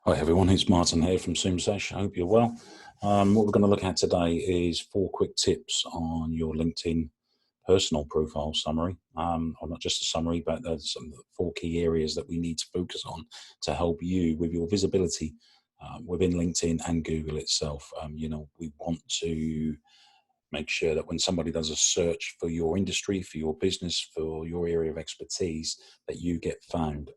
Hi everyone, it's Martin here from SoomSesh. I hope you're well. What we're going to look at today is 4 quick tips on your LinkedIn personal profile summary, or not just a summary, but some of the 4 key areas that we need to focus on to help you with your visibility within LinkedIn and Google itself. We want to make sure that when somebody does a search for your industry, for your business, for your area of expertise, that you get found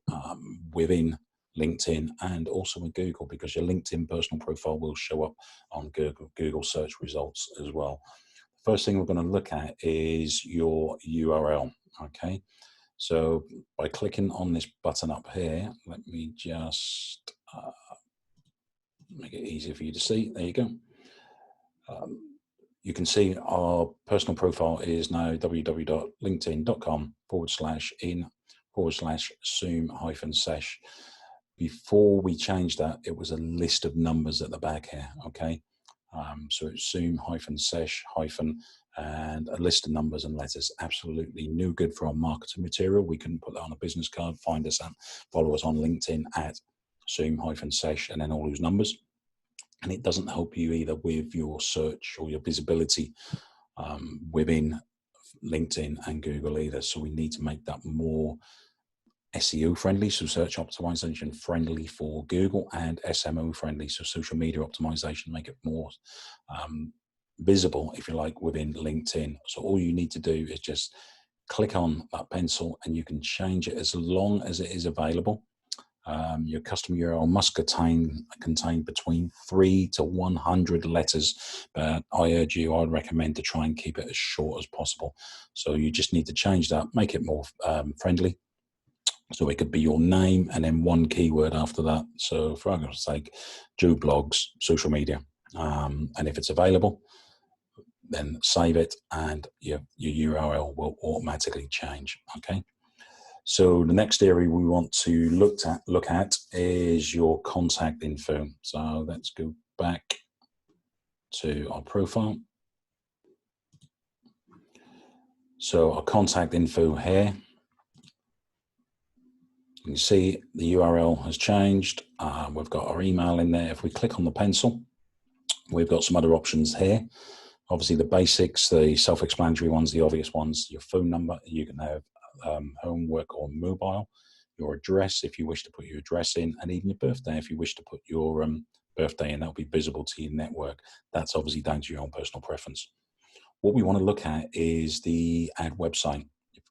within LinkedIn and also in Google, because your LinkedIn personal profile will show up on Google search results as well. First thing we're going to look at is your URL. Okay, so by clicking on this button up here, let me just make it easier for you to see. There you go. You can see our personal profile is now www.linkedin.com/in/soom-sesh. Before we changed that, it was a list of numbers at the back here, okay? So it's soom-sesh- and a list of numbers and letters. Absolutely no good for our marketing material. We couldn't put that on a business card. Find us and follow us on LinkedIn at soom-sesh and then all those numbers. And it doesn't help you either with your search or your visibility within LinkedIn and Google either. So we need to make that more SEO friendly, so search optimization friendly for Google, and SMO friendly, so social media optimization, make it more visible, if you like, within LinkedIn. So all you need to do is just click on that pencil and you can change it as long as it is available. Your custom URL must contain between 3 to 100 letters, but I'd recommend to try and keep it as short as possible. So you just need to change that, make it more friendly. So it could be your name and then 1 keyword after that. So for argument's sake, Joe Blogs, social media. And if it's available, then save it and your URL will automatically change, okay? So the next area we want to look at is your contact info. So let's go back to our profile. So our contact info here, you can see the URL has changed. We've got our email in there. If we click on the pencil, we've got some other options here. Obviously the basics, the self-explanatory ones, the obvious ones, your phone number, you can have home, work or mobile, your address if you wish to put your address in, and even your birthday if you wish to put your birthday in. That'll be visible to your network. That's obviously down to your own personal preference. What we want to look at is the add website. You've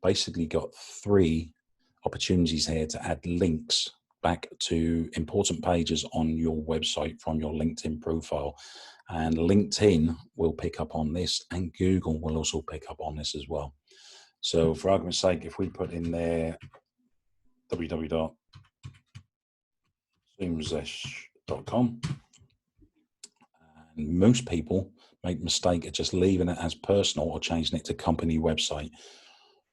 basically got 3 opportunities here to add links back to important pages on your website from your LinkedIn profile, and LinkedIn will pick up on this and Google will also pick up on this as well. So for argument's sake, if we put in there www.soomsesh.com, and most people make the mistake of just leaving it as personal or changing it to company website.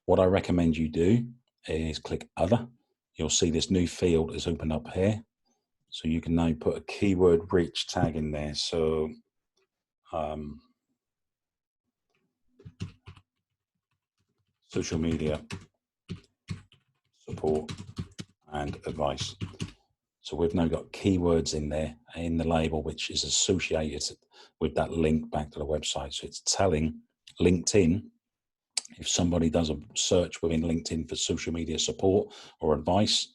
What I recommend you do is click other. You'll see this new field is opened up here. So you can now put a keyword rich tag in there. So social media support and advice. So we've now got keywords in there in the label, which is associated with that link back to the website. So it's telling LinkedIn, if somebody does a search within LinkedIn for social media support or advice,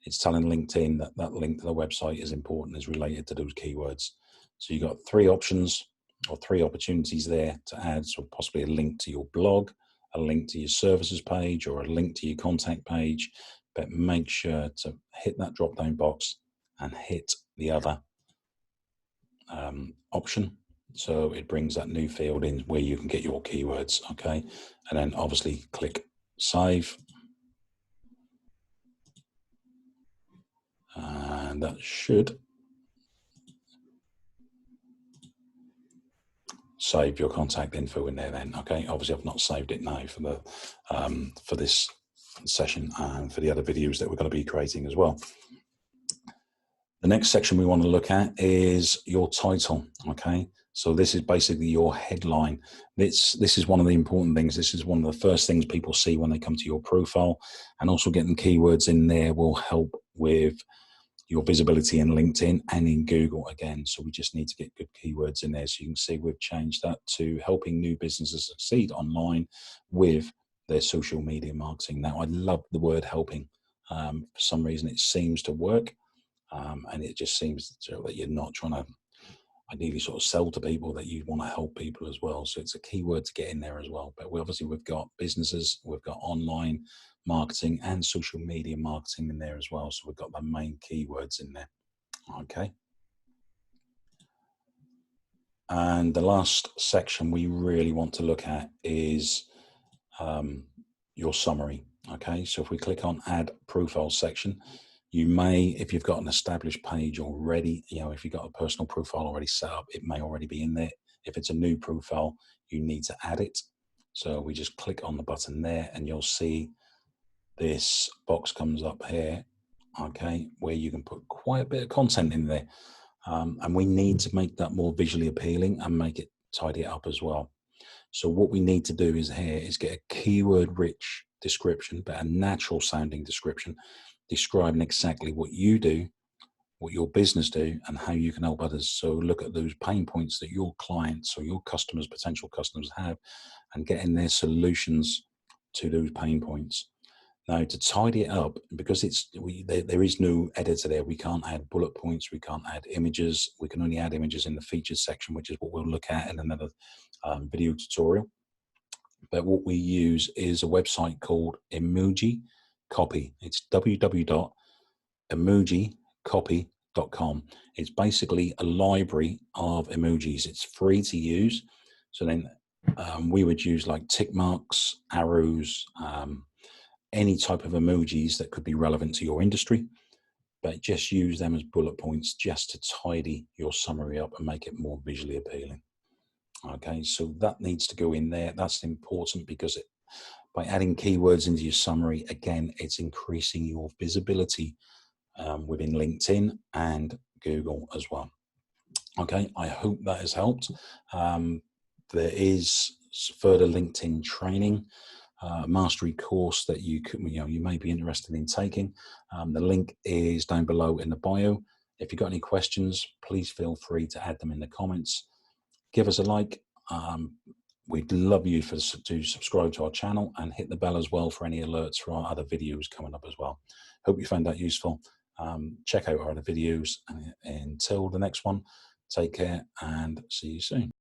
it's telling LinkedIn that that link to the website is important, is related to those keywords. So you've got 3 options or 3 opportunities there to add. So possibly a link to your blog, a link to your services page, or a link to your contact page. But make sure to hit that drop down box and hit the other option. So it brings that new field in where you can get your keywords, okay? And then obviously click save. And that should save your contact info in there then, okay? Obviously I've not saved it now for the for this session and for the other videos that we're going to be creating as well. The next section we want to look at is your title, okay? So this is basically your headline. This is one of the important things. This is one of the first things people see when they come to your profile, and also getting keywords in there will help with your visibility in LinkedIn and in Google again. So we just need to get good keywords in there. So you can see we've changed that to helping new businesses succeed online with their social media marketing. Now, I love the word helping. For some reason, it seems to work. And it just seems that you're not trying to ideally sort of sell to people, that you want to help people as well. So it's a keyword to get in there as well. But we've got businesses, we've got online marketing and social media marketing in there as well. So we've got the main keywords in there. Okay. And the last section we really want to look at is your summary. Okay. So if we click on add profile section, you may, if you've got an established page already, if you've got a personal profile already set up, it may already be in there. If it's a new profile, you need to add it. So we just click on the button there and you'll see this box comes up here, okay, where you can put quite a bit of content in there. And we need to make that more visually appealing and make it tidy it up as well. So what we need to do is get a keyword rich description, but a natural sounding description, describing exactly what you do, what your business do, and how you can help others. So look at those pain points that your clients or your customers, potential customers have, and getting their solutions to those pain points. Now, to tidy it up, because there is no editor there, we can't add bullet points, we can't add images, we can only add images in the features section, which is what we'll look at in another video tutorial. But what we use is a website called Emoji Copy. It's www.emojicopy.com. It's basically a library of emojis. It's free to use. So then we would use like tick marks, arrows, any type of emojis that could be relevant to your industry, but just use them as bullet points just to tidy your summary up and make it more visually appealing. Okay, so that needs to go in there. That's important because by adding keywords into your summary, again, it's increasing your visibility within LinkedIn and Google as well. Okay, I hope that has helped. There is further LinkedIn training, mastery course that you may be interested in taking. The link is down below in the bio. If you've got any questions, please feel free to add them in the comments. Give us a like. We'd love you to subscribe to our channel and hit the bell as well for any alerts for our other videos coming up as well. Hope you found that useful. Check out our other videos. And until the next one, take care and see you soon.